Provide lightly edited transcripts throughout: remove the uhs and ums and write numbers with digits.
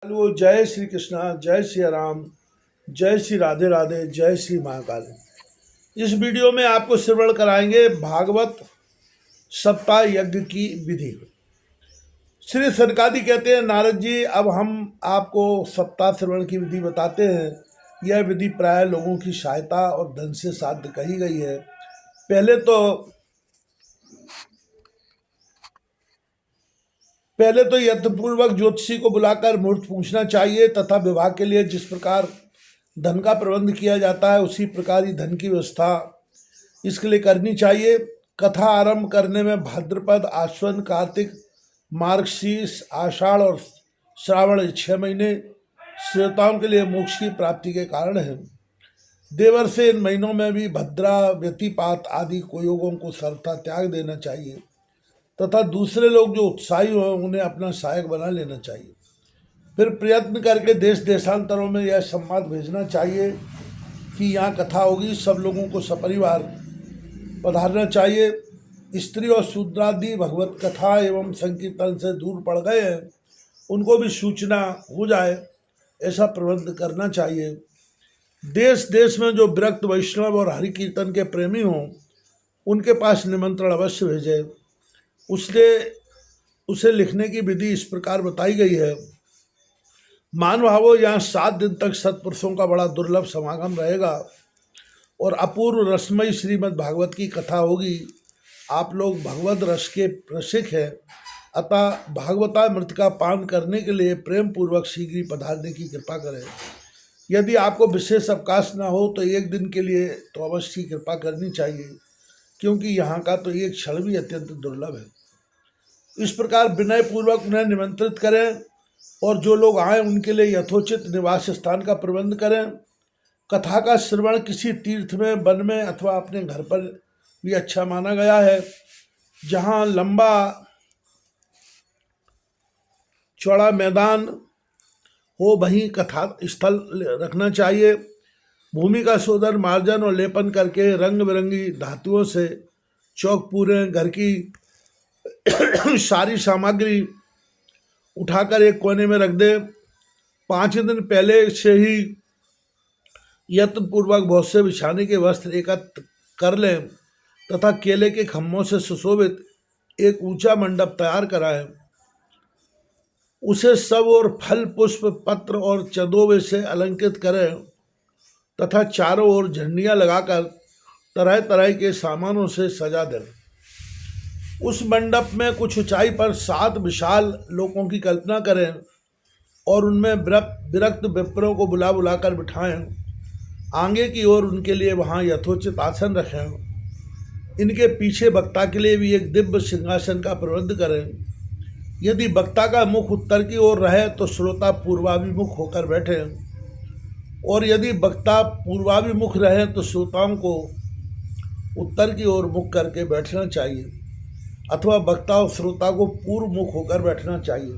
Hello, जय श्री कृष्णा, जय श्री राम, जय श्री राधे राधे, जय श्री महाकाल। इस वीडियो में आपको श्रवण कराएंगे भागवत सप्ताह यज्ञ की विधि। श्री सनकादि कहते हैं, नारद जी, अब हम आपको सप्ताह श्रवण की विधि बताते हैं। यह विधि प्राय लोगों की सहायता और धन से साध्य कही गई है। पहले तो यत्नपूर्वक ज्योतिषी को बुलाकर मुहूर्त पूछना चाहिए तथा विवाह के लिए जिस प्रकार धन का प्रबंध किया जाता है उसी प्रकार ही धन की व्यवस्था इसके लिए करनी चाहिए। कथा आरंभ करने में भाद्रपद, आश्विन, कार्तिक, मार्गशीर्ष, आषाढ़ और श्रावण 6 महीने श्रोताओं के लिए मोक्ष की प्राप्ति के कारण है। देवर से इन महीनों में भी भद्रा, व्यतिपात आदि कुयोगों को सर्वथा त्याग देना चाहिए तथा दूसरे लोग जो उत्साही हों उन्हें अपना सहायक बना लेना चाहिए। फिर प्रयत्न करके देश देशांतरों में यह संवाद भेजना चाहिए कि यहाँ कथा होगी, सब लोगों को सपरिवार पधारना चाहिए। स्त्री और शूद्रादि भगवत कथा एवं संकीर्तन से दूर पड़ गए हैं, उनको भी सूचना हो जाए, ऐसा प्रबंध करना चाहिए। देश देश में जो विरक्त वैष्णव और हरि कीर्तन के प्रेमी हों उनके पास निमंत्रण अवश्य भेजे। उसे लिखने की विधि इस प्रकार बताई गई है। महानुभावों, यहाँ 7 दिन तक सत्पुरुषों का बड़ा दुर्लभ समागम रहेगा और अपूर्व रसमयी श्रीमद् भागवत की कथा होगी। आप लोग भगवत रस के रसिक हैं, अतः भागवतामृत का पान करने के लिए प्रेम पूर्वक शीघ्र ही पधारने की कृपा करें। यदि आपको विशेष अवकाश न हो तो एक दिन के लिए तो अवश्य ही कृपा करनी चाहिए, क्योंकि यहाँ का तो एक क्षण भी अत्यंत दुर्लभ है। इस प्रकार विनय पूर्वक उन्हें निमंत्रित करें और जो लोग आए उनके लिए यथोचित निवास स्थान का प्रबंध करें। कथा का श्रवण किसी तीर्थ में, वन में अथवा अपने घर पर भी अच्छा माना गया है। जहाँ लंबा चौड़ा मैदान हो वहीं कथा स्थल रखना चाहिए। भूमि का शोधन, मार्जन और लेपन करके रंग बिरंगी धातुओं से चौक पूरे घर की सारी सामग्री उठाकर एक कोने में रख दे। 5 दिन पहले से ही यत्नपूर्वक बहुत से बिछाने के वस्त्र एकत्र कर लें तथा केले के खम्भों से सुशोभित एक ऊंचा मंडप तैयार कराएं। उसे सब और फल, पुष्प, पत्र और चंदोवे से अलंकृत करें तथा चारों ओर झंडियां लगाकर तरह तरह के सामानों से सजा दें। उस मंडप में कुछ ऊंचाई पर 7 विशाल लोकों की कल्पना करें और उनमें विरक्त विप्रों को बुला बुलाकर बिठाएं। आगे की ओर उनके लिए वहाँ यथोचित आसन रखें। इनके पीछे वक्ता के लिए भी एक दिव्य सिंहासन का प्रबंध करें। यदि वक्ता का मुख उत्तर की ओर रहे तो श्रोता पूर्वाभिमुख होकर बैठें और यदि वक्ता पूर्वाभिमुख रहे तो श्रोताओं को उत्तर की ओर मुख करके बैठना चाहिए अथवा वक्ता और श्रोता को पूर्व मुख होकर बैठना चाहिए।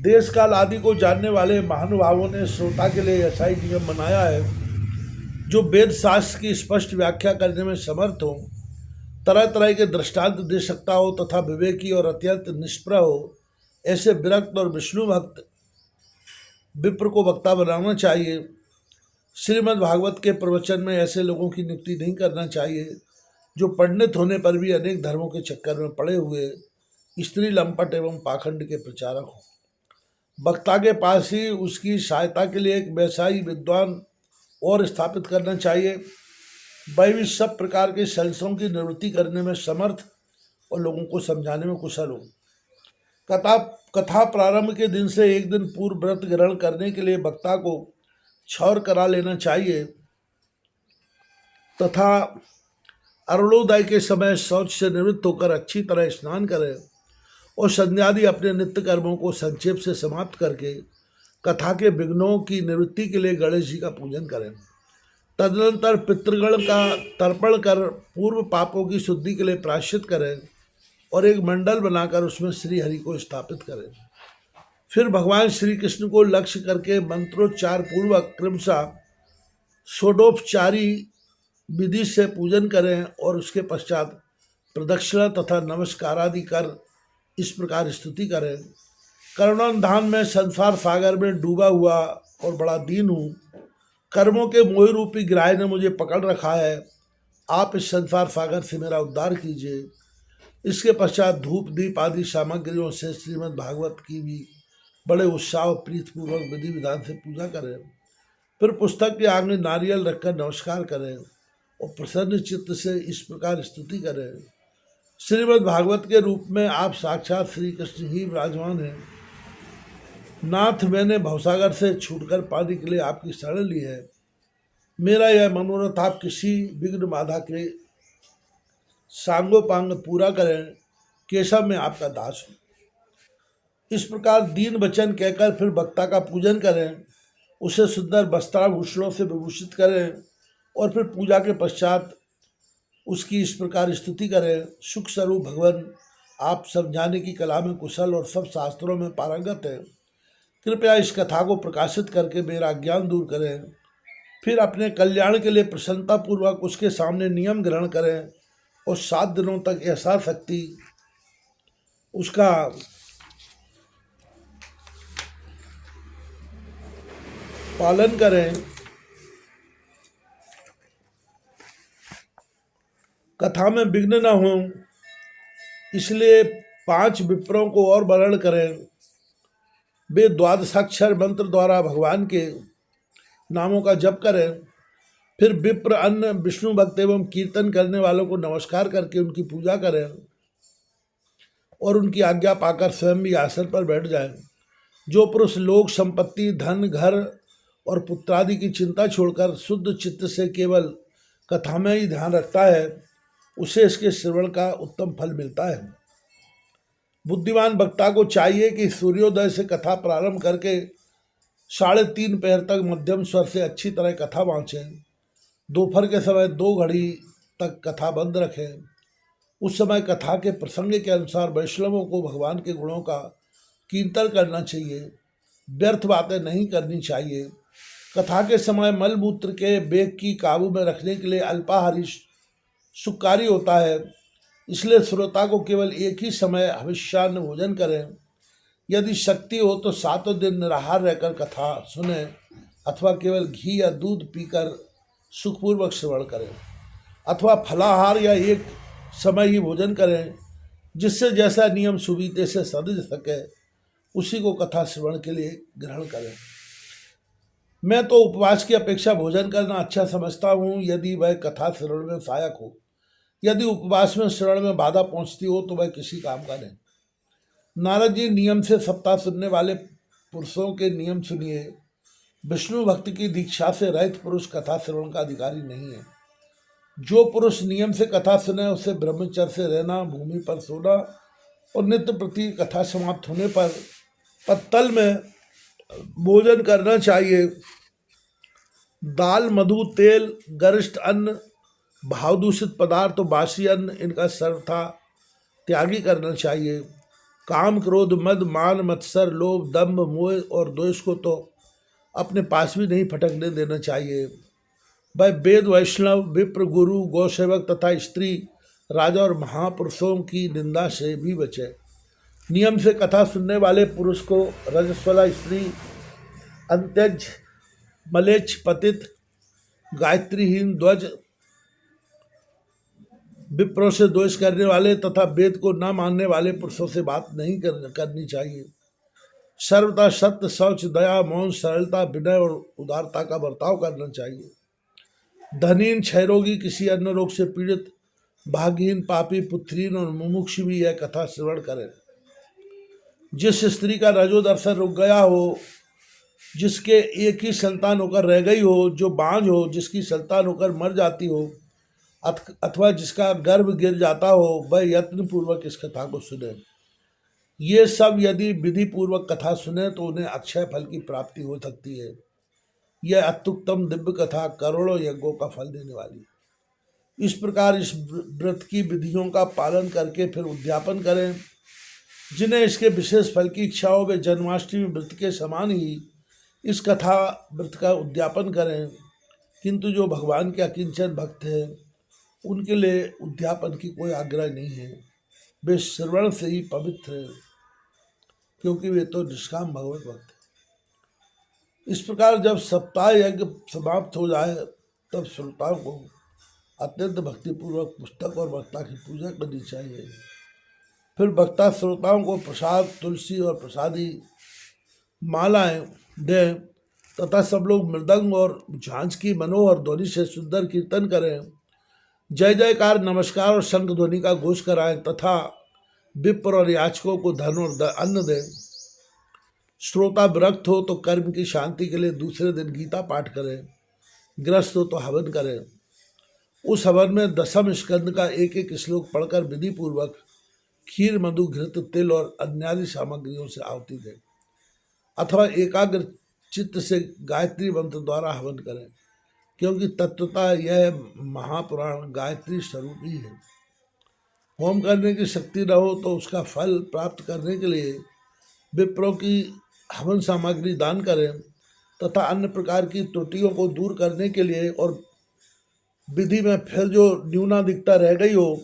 देश काल आदि को जानने वाले महानुभावों ने श्रोता के लिए ऐसा ही नियम बनाया है जो वेद शास्त्र की स्पष्ट व्याख्या करने में समर्थ हो, तरह तरह के दृष्टांत दे सकता हो तथा विवेकी और अत्यंत निष्प्रह हो। ऐसे विरक्त और विष्णु भक्त विप्र को वक्ता बनाना चाहिए। श्रीमद् भागवत के प्रवचन में ऐसे लोगों की नियुक्ति नहीं करना चाहिए जो पंडित होने पर भी अनेक धर्मों के चक्कर में पड़े हुए स्त्री लंपट एवं पाखंड के प्रचारक हों। वक्ता के पास ही उसकी सहायता के लिए एक व्यवसायी विद्वान और स्थापित करना चाहिए। वह भी सब प्रकार के संशयों की निवृत्ति करने में समर्थ और लोगों को समझाने में कुशल हो। कथा प्रारंभ के दिन से एक दिन पूर्व व्रत ग्रहण करने के लिए वक्ता को क्षौर करा लेना चाहिए तथा अरुणोदय के समय शौच से निवृत्त होकर अच्छी तरह स्नान करें और संध्यादि अपने नित्य कर्मों को संक्षेप से समाप्त करके कथा के विघ्नों की निवृत्ति के लिए गणेश जी का पूजन करें। तदनंतर पितृगण का तर्पण कर पूर्व पापों की शुद्धि के लिए प्रायश्चित करें और एक मंडल बनाकर उसमें श्री हरि को स्थापित करें। फिर भगवान श्री कृष्ण को लक्ष्य करके मंत्रोच्चार पूर्वक क्रमशः षोडोपचारी विधि से पूजन करें और उसके पश्चात प्रदक्षिणा तथा नमस्कार आदि कर इस प्रकार स्तुति करें। करुणाधान में संसार सागर में डूबा हुआ और बड़ा दीन हूँ। कर्मों के मोह रूपी ग्राह ने मुझे पकड़ रखा है। आप इस संसार सागर से मेरा उद्धार कीजिए। इसके पश्चात धूप दीप आदि सामग्रियों से श्रीमद् भागवत की भी बड़े उत्साह और प्रीतिपूर्वक विधि विधान से पूजा करें। फिर पुस्तक के आगे नारियल रखकर नमस्कार करें और प्रसन्न चित्त से इस प्रकार स्तुति करें। श्रीमद् भागवत के रूप में आप साक्षात श्री कृष्ण ही विराजमान हैं। नाथ, मैंने भवसागर से छूटकर पाने के लिए आपकी शरण ली है। मेरा यह मनोरथ आप किसी विघ्न बाधा के सांगोपांग पूरा करें। केशव, मैं आपका दास हूँ। इस प्रकार दीन वचन कहकर फिर वक्ता का पूजन करें, उसे सुंदर वस्त्राभूषणों से विभूषित करें और फिर पूजा के पश्चात उसकी इस प्रकार स्तुति करें। सुख स्वरूप भगवान, आप समझाने की कला में कुशल और सब शास्त्रों में पारंगत हैं। कृपया इस कथा को प्रकाशित करके मेरा ज्ञान दूर करें। फिर अपने कल्याण के लिए प्रसन्नतापूर्वक उसके सामने नियम ग्रहण करें और 7 दिनों तक यथाशक्ति उसका पालन करें। कथा में विघ्न न हो, इसलिए 5 विप्रों को और वर्ण करें। वे द्वादशाक्षर मंत्र द्वारा भगवान के नामों का जप करें। फिर विप्र अन्न विष्णु भक्त एवं कीर्तन करने वालों को नमस्कार करके उनकी पूजा करें और उनकी आज्ञा पाकर स्वयं भी आसन पर बैठ जाएं। जो पुरुष लोक संपत्ति, धन, घर और पुत्रादि की चिंता छोड़कर शुद्ध चित्त से केवल कथा में ही ध्यान रखता है, उसे इसके श्रवण का उत्तम फल मिलता है। बुद्धिमान वक्ता को चाहिए कि सूर्योदय से कथा प्रारंभ करके 3:30 पहर तक मध्यम स्वर से अच्छी तरह कथा वाँचें। दोपहर के समय 2 घड़ी तक कथा बंद रखें। उस समय कथा के प्रसंग के अनुसार वैष्णवों को भगवान के गुणों का कीर्तन करना चाहिए। व्यर्थ बातें नहीं करनी चाहिए। कथा के समय मलमूत्र के वेग की काबू में रखने के लिए अल्पाहारी सुखकारी होता है। इसलिए श्रोता को केवल एक ही समय हविष्यान्न भोजन करें। यदि शक्ति हो तो 7 दिन निराहार रहकर कथा सुने अथवा केवल घी या दूध पीकर सुखपूर्वक श्रवण करें, अथवा फलाहार या एक समय ही भोजन करें। जिससे जैसा नियम सुविधे से सध सके उसी को कथा श्रवण के लिए ग्रहण करें। मैं तो उपवास की अपेक्षा भोजन करना अच्छा समझता हूँ, यदि वह कथा श्रवण में सहायक हो। यदि उपवास में श्रवण में बाधा पहुँचती हो तो वह किसी काम का नहीं। नारद जी, नियम से सप्ताह सुनने वाले पुरुषों के नियम सुनिए। विष्णु भक्ति की दीक्षा से रहित पुरुष कथा श्रवण का अधिकारी नहीं है। जो पुरुष नियम से कथा सुने उसे ब्रह्मचर्य से रहना, भूमि पर सोना और नित्य प्रति कथा समाप्त होने पर पत्तल में भोजन करना चाहिए। दाल, मधु, तेल, गरिष्ठ अन्न, भाव दूषित पदार्थ और बासी अन्न, इनका सर्वथा त्यागी करना चाहिए। काम, क्रोध, मद, मान, मत्सर, लोभ, दंभ, मोह और द्वेष को तो अपने पास भी नहीं फटकने देना चाहिए। वह वेद, वैष्णव, विप्र, गुरु, गौसेवक तथा स्त्री, राजा और महापुरुषों की निंदा से भी बचे। नियम से कथा सुनने वाले पुरुष को रजस्वला स्त्री, अंत्यज, मलेच्छ, पतित, गायत्रीहीन, ध्वज, विप्रों से द्वेष करने वाले तथा वेद को न मानने वाले पुरुषों से बात नहीं करनी चाहिए। सर्वथा सत्य, शौच, दया, मौन, सरलता, विनय और उदारता का बर्ताव करना चाहिए। धनीन, क्षयरोगी, किसी अन्य रोग से पीड़ित, भाग्यहीन, पापी, पुत्रीन और मुमुक्ष भी यह कथा श्रवण करें। जिस स्त्री का रजोदर्शन रुक गया हो, जिसके एक ही संतान होकर रह गई हो, जो बांझ हो, जिसकी संतान होकर मर जाती हो, अथवा जिसका गर्भ गिर जाता हो, वह यत्न पूर्वक इस कथा को सुने। ये सब यदि विधि पूर्वक कथा सुने तो उन्हें अक्षय फल की प्राप्ति हो सकती है। यह अत्युत्तम दिव्य कथा करोड़ों यज्ञों का फल देने वाली है। इस प्रकार इस व्रत की विधियों का पालन करके फिर उद्यापन करें। जिन्हें इसके विशेष फल की इच्छा हो वे जन्माष्टमी व्रत के समान ही इस कथा व्रत का उद्यापन करें। किंतु जो भगवान के अकिंचन भक्त हैं उनके लिए उद्यापन की कोई आग्रह नहीं है। वे श्रवण से ही पवित्र क्योंकि वे तो निष्काम भगवत भक्त हैं। इस प्रकार जब सप्ताह यज्ञ समाप्त हो जाए तब श्रोताओं को अत्यंत भक्तिपूर्वक पुस्तक और वक्ता की पूजा करनी चाहिए। फिर वक्ता श्रोताओं को प्रसाद, तुलसी और प्रसादी मालाएं दें तथा सब लोग मृदंग और झांझ की मनोहर ध्वनि से सुंदर कीर्तन करें, जय जयकार, नमस्कार और शंख ध्वनि का घोष कराएं तथा विप्र और याचकों को धन और अन्न दें। श्रोता विरक्त हो तो कर्म की शांति के लिए दूसरे दिन गीता पाठ करें, ग्रस्त हो तो हवन करें। उस हवन में दशम स्कंद का एक एक श्लोक पढ़कर विधि पूर्वक खीर, मधु, घृत, तिल और अन्यादि सामग्रियों से आहुति दें अथवा एकाग्र चित्त से गायत्री मंत्र द्वारा हवन करें, क्योंकि तत्वतः यह महापुराण गायत्री स्वरूप ही है। होम करने की शक्ति न हो तो उसका फल प्राप्त करने के लिए विप्रों की हवन सामग्री दान करें तथा अन्य प्रकार की त्रुटियों को दूर करने के लिए और विधि में फिर जो न्यूनाधिकता रह गई हो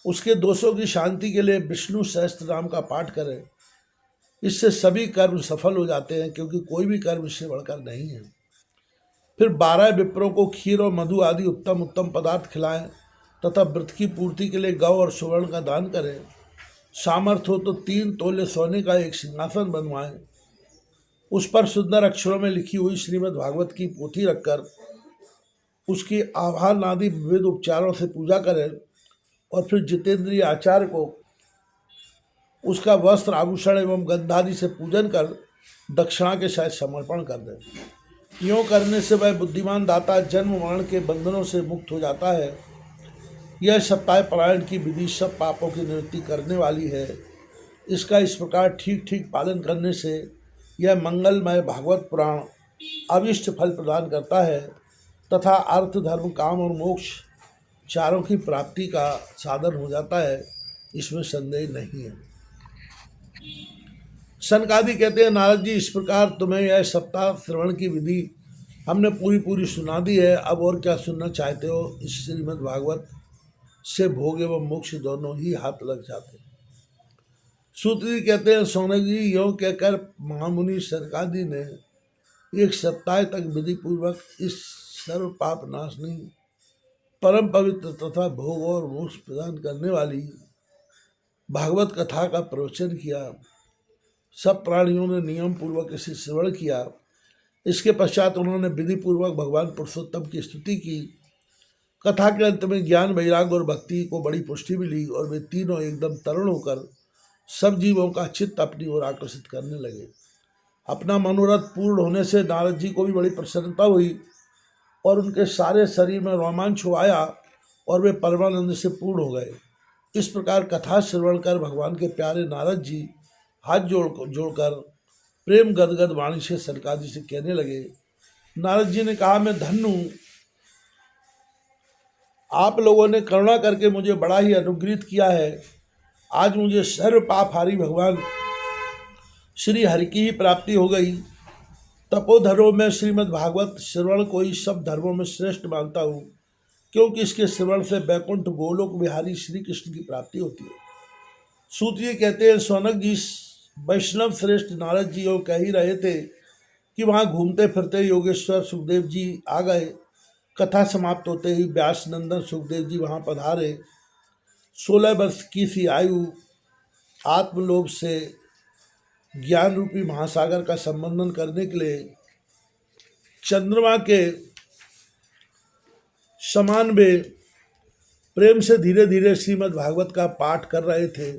उसके दोषों की शांति के लिए विष्णु सहस्त्र नाम का पाठ करें। इससे सभी कर्म सफल हो जाते हैं, क्योंकि कोई भी कर्म इससे बढ़कर नहीं है। फिर 12 विप्रों को खीर और मधु आदि उत्तम उत्तम पदार्थ खिलाएं तथा व्रत की पूर्ति के लिए गौ और सुवर्ण का दान करें। सामर्थ्य हो तो 3 तोले सोने का एक सिंहासन बनवाएं, उस पर सुंदर अक्षरों में लिखी हुई श्रीमद् भागवत की पोथी रखकर उसकी आभार आदि विविध उपचारों से पूजा करें और फिर जितेंद्रीय आचार्य को उसका वस्त्र, आभूषण एवं गंधादि से पूजन कर दक्षिणा के साथ समर्पण कर दें। यूँ करने से वह बुद्धिमान दाता जन्म मरण के बंधनों से मुक्त हो जाता है। यह सप्ताह पारायण की विधि सब पापों की निवृत्ति करने वाली है। इसका इस प्रकार ठीक ठीक पालन करने से यह मंगलमय भागवत पुराण अभिष्ट फल प्रदान करता है तथा अर्थ, धर्म, काम और मोक्ष चारों की प्राप्ति का साधन हो जाता है, इसमें संदेह नहीं है। सनकादि कहते हैं, नारद जी, इस प्रकार तुम्हें यह सप्ताह श्रवण की विधि हमने पूरी सुना दी है। अब और क्या सुनना चाहते हो? इस श्रीमद् भागवत से भोग एवं मोक्ष दोनों ही हाथ लग जाते हैं। सूत जी कहते हैं, सोनक जी, यों कहकर महामुनि सनकादि ने एक सप्ताह तक विधि पूर्वक इस सर्व पाप नाशनी, परम पवित्र तथा भोग और मोक्ष प्रदान करने वाली भागवत कथा का प्रवचन किया। सब प्राणियों ने नियम पूर्वक इसे श्रवण किया। इसके पश्चात उन्होंने विधि पूर्वक भगवान पुरुषोत्तम की स्तुति की। कथा के अंत में ज्ञान, वैराग्य और भक्ति को बड़ी पुष्टि मिली और वे तीनों एकदम तरुण होकर सब जीवों का चित्त अपनी ओर आकर्षित करने लगे। अपना मनोरथ पूर्ण होने से नारद जी को भी बड़ी प्रसन्नता हुई और उनके सारे शरीर में रोमांच आया और वे परमानंद से पूर्ण हो गए। इस प्रकार कथा श्रवण कर भगवान के प्यारे नारद जी हाथ जोड़कर प्रेम गदगद वाणी से सनकादि से कहने लगे। नारद जी ने कहा, मैं धन्य हूँ, आप लोगों ने करुणा करके मुझे बड़ा ही अनुग्रहित किया है। आज मुझे सर्व पापहारी भगवान श्री हरि की ही प्राप्ति हो गई। तपोधर्मों में श्रीमद् भागवत श्रवण को ही सब धर्मों में श्रेष्ठ मानता हूँ, क्योंकि इसके श्रवण से बैकुंठ गोलोक विहारी श्री कृष्ण की प्राप्ति होती है। सूत जी कहते हैं, सोनक जी, वैष्णव श्रेष्ठ नारद जी वो कह ही रहे थे कि वहाँ घूमते फिरते योगेश्वर सुखदेव जी आ गए। कथा समाप्त होते ही व्यास नंदन सुखदेव जी वहाँ पधारे। 16 वर्ष की सी आयु आत्मलोभ से ज्ञान रूपी महासागर का संबंधन करने के लिए चंद्रमा के समान वे प्रेम से धीरे धीरे श्रीमद् भागवत का पाठ कर रहे थे।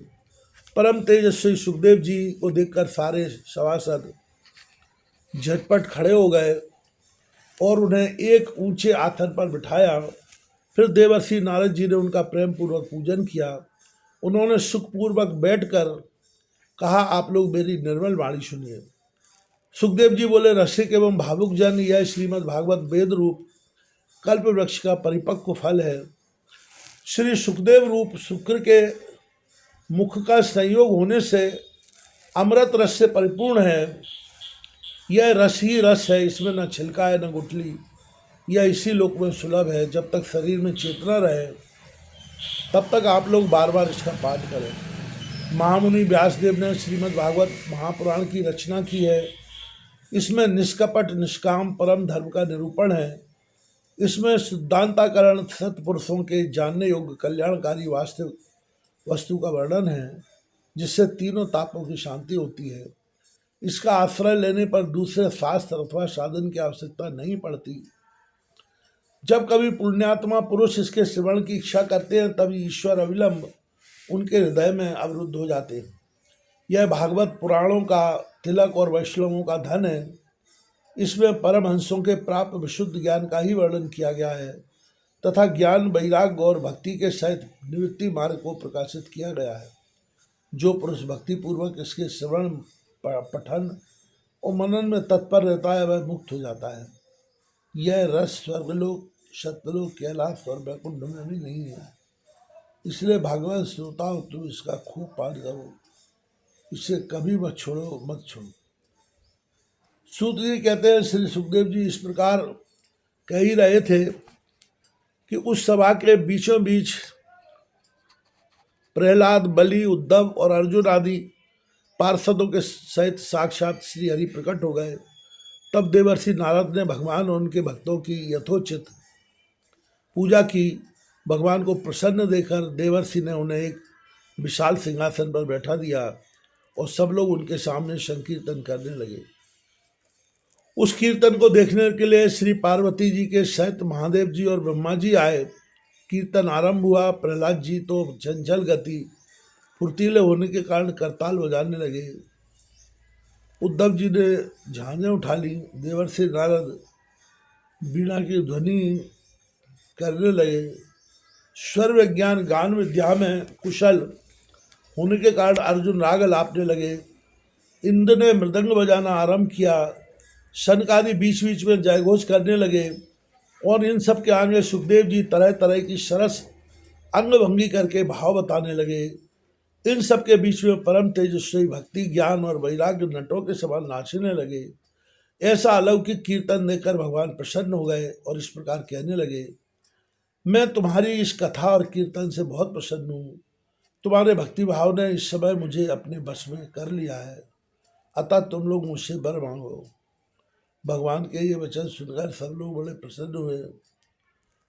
परम तेजस्वी सुखदेव जी को देखकर सारे सभासद झटपट खड़े हो गए और उन्हें एक ऊंचे आसन पर बिठाया। फिर देवर्षि नारद जी ने उनका प्रेम पूर्वक पूजन किया। उन्होंने सुखपूर्वक बैठकर कहा, आप लोग मेरी निर्मल वाणी सुनिए। सुखदेव जी बोले, रसिक एवं भावुक जन, यह श्रीमद् भागवत वेद रूप कल्प वृक्ष का परिपक्व फल है। श्री सुखदेव रूप शुक्र के मुख का संयोग होने से अमृत रस से परिपूर्ण है। यह रस ही रस है, इसमें न छिलका है न गुठली। यह इसी लोक में सुलभ है। जब तक शरीर में चेतना रहे तब तक आप लोग बार बार इसका पाठ करें। महामुनि व्यासदेव ने श्रीमद् भागवत महापुराण की रचना की है। इसमें निष्कपट निष्काम परम धर्म का निरूपण है। इसमें सिद्धांताकरण सत्पुरुषों के जानने योग्य कल्याणकारी वास्तविक वस्तु का वर्णन है, जिससे तीनों तापों की शांति होती है। इसका आश्रय लेने पर दूसरे शास्त्र अथवा साधन की आवश्यकता नहीं पड़ती। जब कभी पुण्यात्मा पुरुष इसके श्रवण की इच्छा करते हैं, तब ईश्वर अविलंब उनके हृदय में अवरुद्ध हो जाते हैं। यह भागवत पुराणों का तिलक और वैष्णवों का धन है। इसमें परमहंसों के प्राप्त विशुद्ध ज्ञान का ही वर्णन किया गया है तथा ज्ञान वैराग्य और भक्ति के सहित निवृत्ति मार्ग को प्रकाशित किया गया है। जो पुरुष भक्ति पूर्वक इसके श्रवण पठन और मनन में तत्पर रहता है, वह मुक्त हो जाता है। यह रस स्वर्गलोक, सत्यलोक, कैलाश और वैकुंठ में भी नहीं है। इसलिए भागवत श्रोताओं, तुम इसका खूब पान करो, इसे कभी मत छोड़ो। सूत जी कहते हैं, श्री सुखदेव जी इस प्रकार कह ही रहे थे कि उस सभा के बीचों बीच प्रहलाद, बलि, उद्धव और अर्जुन आदि पार्षदों के सहित साक्षात श्री हरि प्रकट हो गए। तब देवर्षि नारद ने भगवान और उनके भक्तों की यथोचित पूजा की। भगवान को प्रसन्न देखकर देवर्षि ने उन्हें एक विशाल सिंहासन पर बैठा दिया और सब लोग उनके सामने संकीर्तन करने लगे। उस कीर्तन को देखने के लिए श्री पार्वती जी के सहित महादेव जी और ब्रह्मा जी आए। कीर्तन आरंभ हुआ। प्रहलाद जी तो चंचल गति फुर्तीले होने के कारण करताल बजाने लगे। उद्धव जी ने झांझें उठा ली। देवर्षि नारद वीणा की ध्वनि करने लगे। स्वर विज्ञान गान विद्या में कुशल होने के कारण अर्जुन राग लापने लगे। इंद्र ने मृदंग बजाना आरंभ किया। सनकादि बीच बीच में जयघोष करने लगे और इन सब के आगे सुखदेव जी तरह तरह की सरस अंग भंगी करके भाव बताने लगे। इन सब के बीच में परम तेजस्वी भक्ति, ज्ञान और वैराग्य नटों के समान नाचने लगे। ऐसा अलौकिक कीर्तन देखकर भगवान प्रसन्न हो गए और इस प्रकार कहने लगे, मैं तुम्हारी इस कथा और कीर्तन से बहुत प्रसन्न हूँ। तुम्हारे भक्ति भाव ने इस समय मुझे अपने बस में कर लिया है, अतः तुम लोग मुझसे वर मांगो। भगवान के ये वचन सुनकर सब लोग बड़े प्रसन्न हुए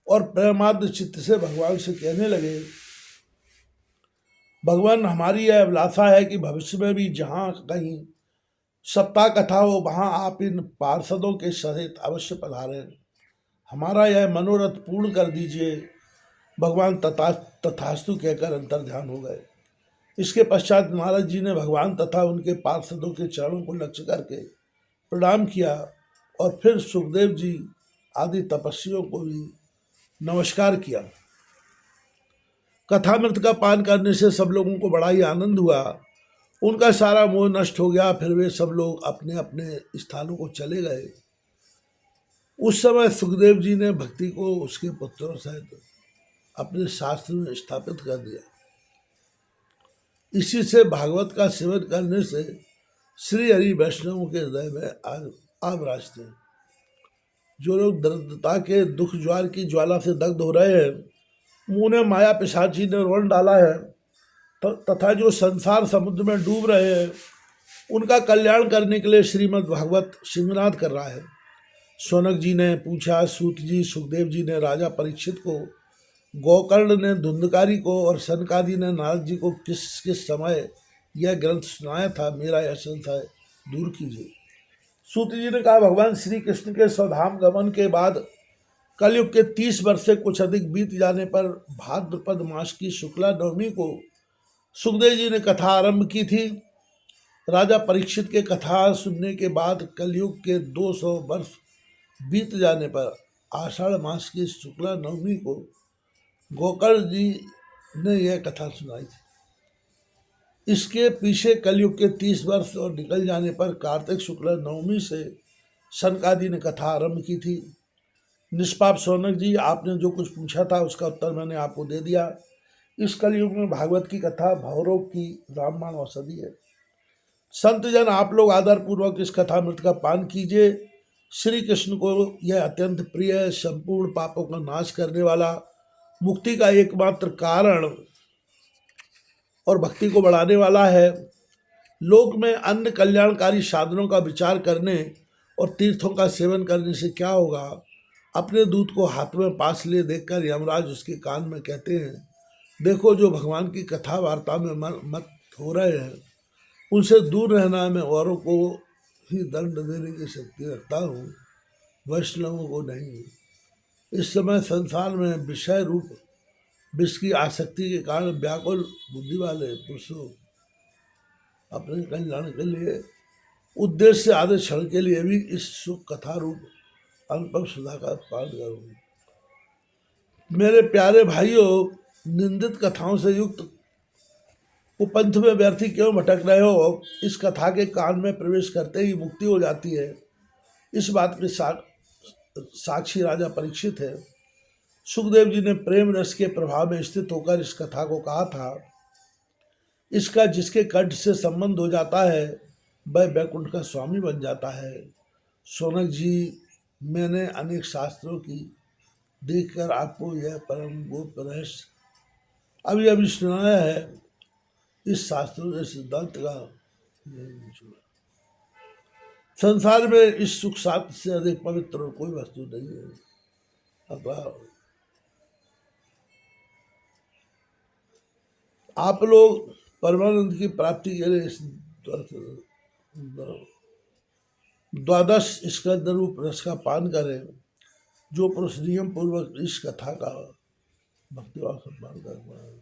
और प्रेमाद्र चित्त से भगवान से कहने लगे, भगवान, हमारी यह अभिलाषा है कि भविष्य में भी जहाँ कहीं सप्ताह कथा हो, वहाँ आप इन पार्षदों के सहित अवश्य पधारें। हमारा यह मनोरथ पूर्ण कर दीजिए। भगवान तथास्तु कहकर अंतर्ध्यान हो गए। इसके पश्चात नारद जी ने भगवान तथा उनके पार्षदों के चरणों को लक्ष्य करके प्रणाम किया और फिर सुखदेव जी आदि तपस्वियों को भी नमस्कार किया। कथामृत का पान करने से सब लोगों को बड़ा ही आनंद हुआ। उनका सारा मोह नष्ट हो गया। फिर वे सब लोग अपने अपने स्थानों को चले गए। उस समय सुखदेव जी ने भक्ति को उसके पुत्रों सहित अपने शास्त्र में स्थापित कर दिया। इसी से भागवत का सेवन करने से श्री हरि वैष्णवों के हृदय में आग राजते हैं। जो लोग दरिद्रता के दुख ज्वार की ज्वाला से दग्ध हो रहे हैं, उन्हें माया पिशाची ने रोन डाला है, तथा जो संसार समुद्र में डूब रहे हैं, उनका कल्याण करने के लिए श्रीमद् भागवत सिंहनाद कर रहा है। शौनक जी ने पूछा, सूत जी, सुखदेव जी ने राजा परीक्षित को, गोकर्ण ने धुंधकारी को और सनकादि ने नारद जी को किस किस समय यह ग्रंथ सुनाया था, मेरा यह संशय दूर कीजिए। सूत जी ने कहा, भगवान श्री कृष्ण के स्वधाम गमन के बाद कलयुग के 30 वर्ष से कुछ अधिक बीत जाने पर भाद्रपद मास की शुक्ला नवमी को सुखदेव जी ने कथा आरंभ की थी। राजा परीक्षित के कथा सुनने के बाद कलयुग के 200 वर्ष बीत जाने पर आषाढ़ मास की शुक्ला नवमी को गोकर्ण जी ने यह कथा सुनाई थी। इसके पीछे कलयुग के 30 वर्ष और निकल जाने पर कार्तिक शुक्ला नवमी से सनकादि ने कथा आरंभ की थी। निष्पाप शौनक जी, आपने जो कुछ पूछा था उसका उत्तर मैंने आपको दे दिया। इस कलयुग में भागवत की कथा भवरोग की रामबाण औषधि है। संत जन, आप लोग आदर पूर्वक इस कथामृत का पान कीजिए। श्री कृष्ण को यह अत्यंत प्रिय है। संपूर्ण पापों का नाश करने वाला, मुक्ति का एकमात्र कारण और भक्ति को बढ़ाने वाला है। लोक में अन्य कल्याणकारी साधनों का विचार करने और तीर्थों का सेवन करने से क्या होगा? अपने दूध को हाथ में पास लिए देखकर यमराज उसके कान में कहते हैं, देखो जो भगवान की कथा वार्ता में मत हो रहे हैं उनसे दूर रहना है। मैं औरों को ही दंड देने की शक्ति रखता हूँ, वैष्णवों को नहीं। इस समय संसार में विषय रूप विष की आसक्ति के कारण व्याकुल बुद्धि वाले पुरुषों अपने कल्याण के लिए उद्देश्य आधे क्षण के लिए भी इस सुख कथा रूप अनुपम सुधा का पान करूँ। मेरे प्यारे भाइयों, निंदित कथाओं से युक्त कुपंथ में व्यर्थी क्यों भटक रहे हो? इस कथा के कान में प्रवेश करते ही मुक्ति हो जाती है। इस बात के साक्षी राजा परीक्षित है। सुखदेव जी ने प्रेम रस के प्रभाव में स्थित होकर इस कथा को कहा था। इसका जिसके कंठ से संबंध हो जाता है वह बैकुंठ का स्वामी बन जाता है। सोनक जी, मैंने अनेक शास्त्रों की देखकर आपको यह परम गुप्त रहस्य अभी अभी सुनाया है। इस शास्त्रों के सिद्धांत का संसार में इस सुख शास्त्र से अधिक पवित्र और कोई वस्तु नहीं है। अतः आप लोग परमानंद की प्राप्ति के लिए इस द्वादश स्कंद रूप रस का पान करें। जो पुरुष नियम पूर्वक इस कथा का भक्तिभाव से पान करता है,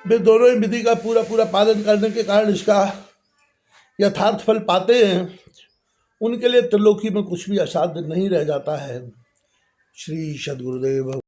वे दोनों ही विधि का पूरा पूरा पालन करने के कारण इसका यथार्थ फल पाते हैं। उनके लिए त्रिलोकी में कुछ भी असाध्य नहीं रह जाता है। श्री सद्गुरुदेव।